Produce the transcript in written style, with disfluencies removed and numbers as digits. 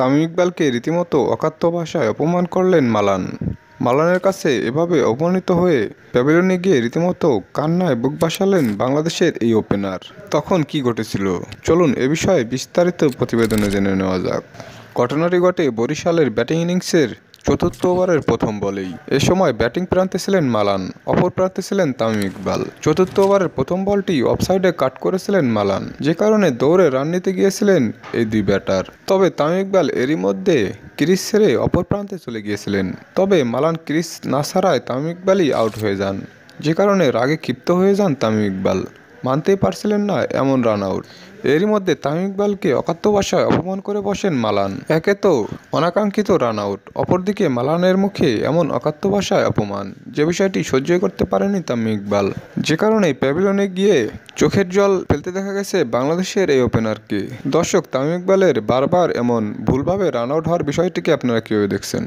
তামিম ইকবালকে রীতিমতো অকাথ্য ভাষায় অপমান করলেন মালান। মালানের কাছে এভাবে অপমানিত হয়ে প্যাভিলিয়নে গিয়ে রীতিমতো কান্নায় বুক ভাসালেন বাংলাদেশের এই ওপেনার। তখন কি ঘটেছিল, চলুন এ বিষয়ে বিস্তারিত প্রতিবেদনে জেনে নেওয়া যাক। ঘটনাটি ঘটে বরিশালের ব্যাটিং ইনিংসের চতুর্থ ওভারের প্রথম বলেই। এ সময় ব্যাটিং প্রান্তে ছিলেন মালান, অপর প্রান্তে ছিলেন তামিম ইকবাল। চতুর্থ ওভারের প্রথম বলটি অফসাইডে কাট করেছিলেন মালান, যে কারণে দৌড়ে রান নিতে গিয়েছিলেন এই দুই ব্যাটার। তবে তামিম ইকবাল এরই মধ্যে ক্রিজ ছেড়ে অপর প্রান্তে চলে গিয়েছিলেন। তবে মালান ক্রিজ না ছাড়ায় তামিম ইকবালই আউট হয়ে যান, যে কারণে রাগে ক্ষিপ্ত হয়ে যান তামিম ইকবাল। মানতেই পারছিলেন না এমন রান আউট। এরই মধ্যে তামিম ইকবালকে অকাথ্য ভাষায় অপমান করে বসেন মালান। একে তো অনাকাঙ্ক্ষিত রান আউট, অপরদিকে মালানের মুখে এমন অকাথ্য ভাষায় অপমান, যে বিষয়টি সহ্যই করতে পারেনি তামিম ইকবাল। যে কারণে প্যাভিলিয়নে গিয়ে চোখের জল ফেলতে দেখা গেছে বাংলাদেশের এই ওপেনারকে। দর্শক, তামিম ইকবালের বারবার এমন ভুলভাবে রান আউট হওয়ার বিষয়টিকে আপনারা কীভাবে দেখছেন?